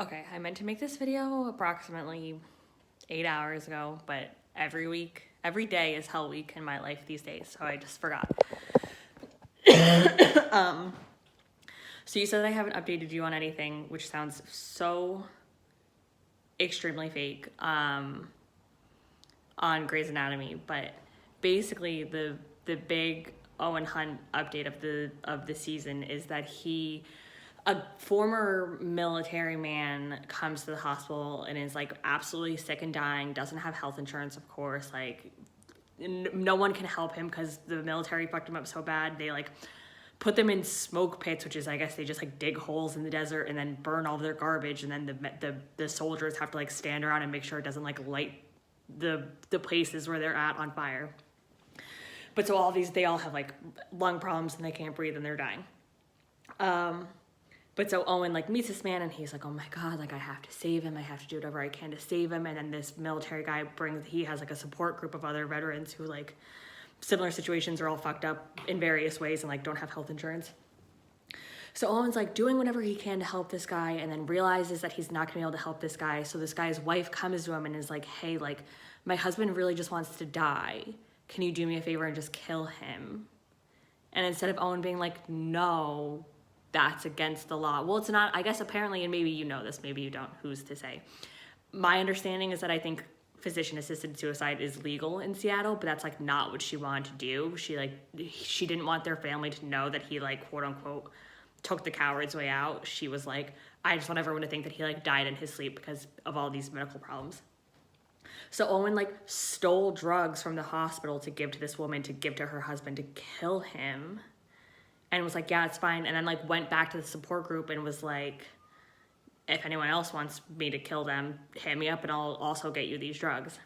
Okay, I meant to make this video approximately 8 hours ago, but every day is hell week in my life these days, so I just forgot. um, so you said I haven't updated you on anything, which sounds so extremely fake, on Grey's Anatomy, but basically the big Owen Hunt update of the season is that a former military man comes to the hospital and is like absolutely sick and dying, doesn't have health insurance, of course, like no one can help him because the military fucked him up so bad. They like put them in smoke pits, which is, I guess, they just like dig holes in the desert and then burn all their garbage, and then the soldiers have to like stand around and make sure it doesn't like light the places where they're at on fire. But so they all have like lung problems and they can't breathe and they're dying. But so Owen like meets this man and he's like, oh my God, like I have to save him. I have to do whatever I can to save him. And then this military guy he has like a support group of other veterans who like similar situations are all fucked up in various ways and like don't have health insurance. So Owen's like doing whatever he can to help this guy and then realizes that he's not gonna be able to help this guy. So this guy's wife comes to him and is like, hey, like my husband really just wants to die. Can you do me a favor and just kill him? And instead of Owen being like, no, that's against the law. Well, it's not, I guess apparently, and maybe you know this, maybe you don't, who's to say. My understanding is that I think physician-assisted suicide is legal in Seattle, but that's like not what she wanted to do. She didn't want their family to know that he like, quote unquote, took the coward's way out. She was like, I just want everyone to think that he like died in his sleep because of all these medical problems. So Owen like stole drugs from the hospital to give to this woman, to give to her husband, to kill him. And was like, yeah, it's fine. And then like went back to the support group and was like, if anyone else wants me to kill them, hit me up and I'll also get you these drugs.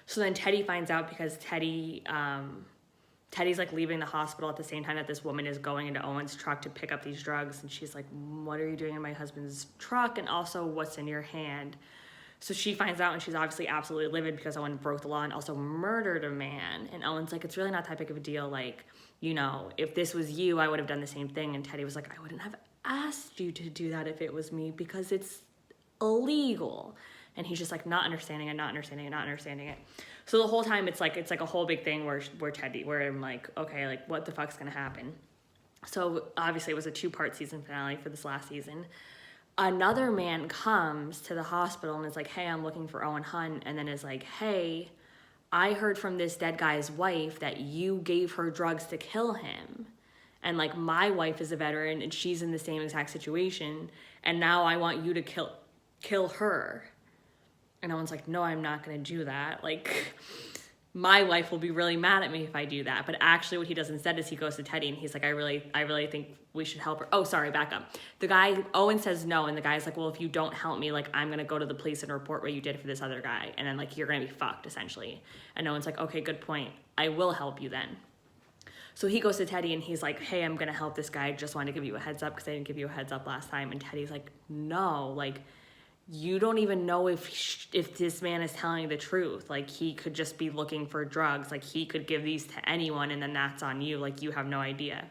So then Teddy finds out because Teddy's like leaving the hospital at the same time that this woman is going into Owen's truck to pick up these drugs. And she's like, what are you doing in my husband's truck? And also, what's in your hand? So she finds out and she's obviously absolutely livid because Owen broke the law and also murdered a man. And Owen's like, it's really not that big of a deal. Like, you know, if this was you, I would have done the same thing. And Teddy was like, I wouldn't have asked you to do that if it was me because it's illegal. And he's just like not understanding it. So the whole time it's like a whole big thing where I'm like, okay, like what the fuck's gonna happen? So obviously it was a 2-part season finale for this last season. Another man comes to the hospital and is like, hey, I'm looking for Owen Hunt. And then is like, hey, I heard from this dead guy's wife that you gave her drugs to kill him. And like my wife is a veteran and she's in the same exact situation. And now I want you to kill her. And Owen's like, no, I'm not going to do that. Like my wife will be really mad at me if I do that. But actually what he does instead is he goes to Teddy and he's like, I really think we should help her. Oh, sorry, back up. Owen says no. And the guy's like, well, if you don't help me, like I'm going to go to the police and report what you did for this other guy. And then like, you're going to be fucked essentially. And Owen's like, okay, good point. I will help you then. So he goes to Teddy and he's like, hey, I'm going to help this guy. I just wanted to give you a heads up because I didn't give you a heads up last time. And Teddy's like, no, like you don't even know if this man is telling the truth. Like he could just be looking for drugs. Like he could give these to anyone and then that's on you. Like you have no idea.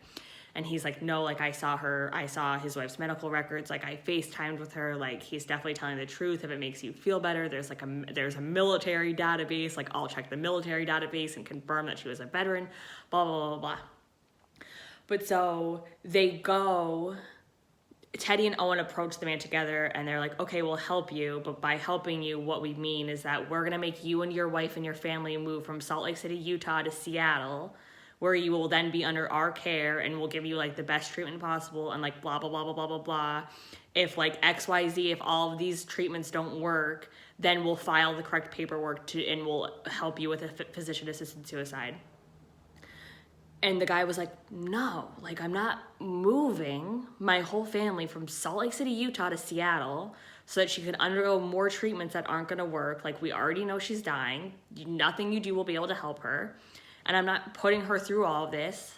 And he's like, no, like I saw his wife's medical records. Like I FaceTimed with her. Like he's definitely telling the truth. If it makes you feel better, there's a military database. Like I'll check the military database and confirm that she was a veteran, blah, blah, blah, blah. But so Teddy and Owen approach the man together and they're like, okay, we'll help you. But by helping you, what we mean is that we're going to make you and your wife and your family move from Salt Lake City, Utah to Seattle, where you will then be under our care and we'll give you like the best treatment possible and like blah, blah, blah, blah, blah, blah, blah. If like XYZ, if all of these treatments don't work, then we'll file the correct paperwork and we'll help you with a physician-assisted suicide. And the guy was like, no, like I'm not moving my whole family from Salt Lake City, Utah to Seattle so that she can undergo more treatments that aren't gonna work. Like we already know she's dying. Nothing you do will be able to help her. And I'm not putting her through all of this.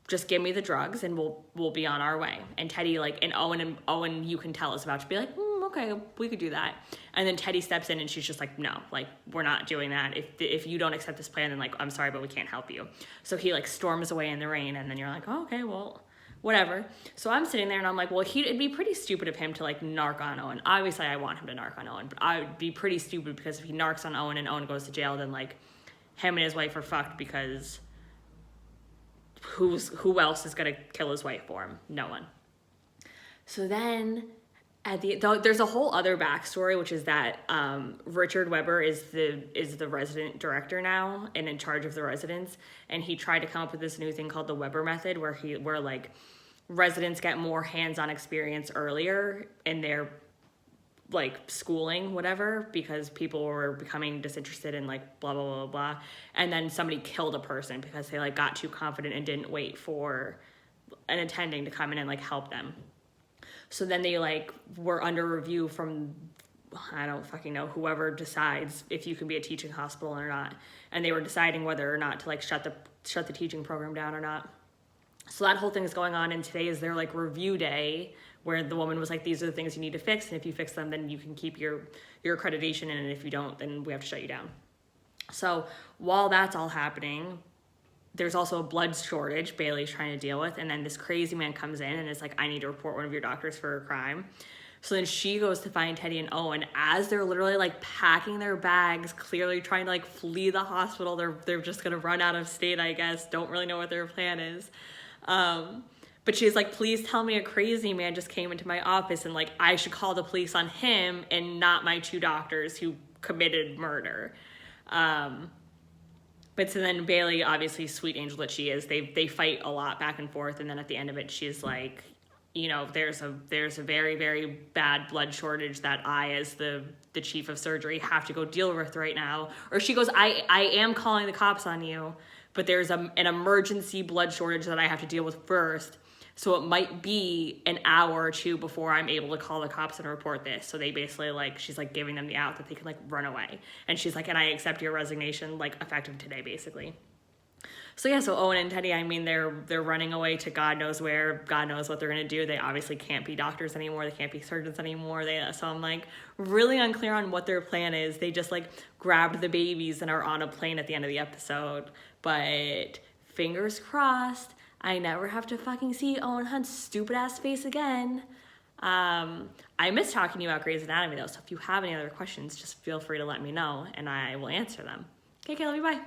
Just give me the drugs and we'll be on our way. And Teddy and Owen, you can tell is about to be like, okay, we could do that. And then Teddy steps in and she's just like, no, like we're not doing that. If you don't accept this plan, then like, I'm sorry, but we can't help you. So he like storms away in the rain and then you're like, oh, okay, well, whatever. So I'm sitting there and I'm like, well, it'd be pretty stupid of him to like narc on Owen. Obviously I want him to narc on Owen, but I would be pretty stupid because if he narcs on Owen and Owen goes to jail, then like him and his wife are fucked, because who else is gonna kill his wife for him? No one. So then there's a whole other backstory, which is that Richard Weber is the resident director now and in charge of the residents, and he tried to come up with this new thing called the Weber method, where like residents get more hands-on experience earlier in their like schooling, whatever, because people were becoming disinterested in like blah blah blah blah, and then somebody killed a person because they like got too confident and didn't wait for an attending to come in and like help them. So then they like were under review from, I don't fucking know, whoever decides if you can be a teaching hospital or not, and they were deciding whether or not to like shut the teaching program down or not. So that whole thing is going on, and today is their like review day, where the woman was like, these are the things you need to fix, and if you fix them, then you can keep your accreditation, and if you don't, then we have to shut you down. So while that's all happening, there's also a blood shortage Bailey's trying to deal with, and then this crazy man comes in and is like, I need to report one of your doctors for a crime. So then she goes to find Teddy and Owen as they're literally like packing their bags, clearly trying to like flee the hospital. They're just gonna run out of state, I guess. Don't really know what their plan is. But she's like, please tell me a crazy man just came into my office and like I should call the police on him and not my two doctors who committed murder. But so then Bailey, obviously sweet angel that she is, they fight a lot back and forth, and then at the end of it she's like, you know, there's a very, very bad blood shortage that I, as the chief of surgery, have to go deal with right now. Or she goes, I am calling the cops on you, but there's an emergency blood shortage that I have to deal with first. So it might be an hour or two before I'm able to call the cops and report this. So they basically like, she's like giving them the out that they can like run away. And she's like, and I accept your resignation, like effective today, basically. So yeah, so Owen and Teddy, I mean, they're running away to God knows where, God knows what they're gonna do. They obviously can't be doctors anymore. They can't be surgeons anymore. So I'm like really unclear on what their plan is. They just like grabbed the babies and are on a plane at the end of the episode. But fingers crossed, I never have to fucking see Owen Hunt's stupid ass face again. I miss talking to you about Grey's Anatomy though, so if you have any other questions, just feel free to let me know and I will answer them. Okay, love you, bye.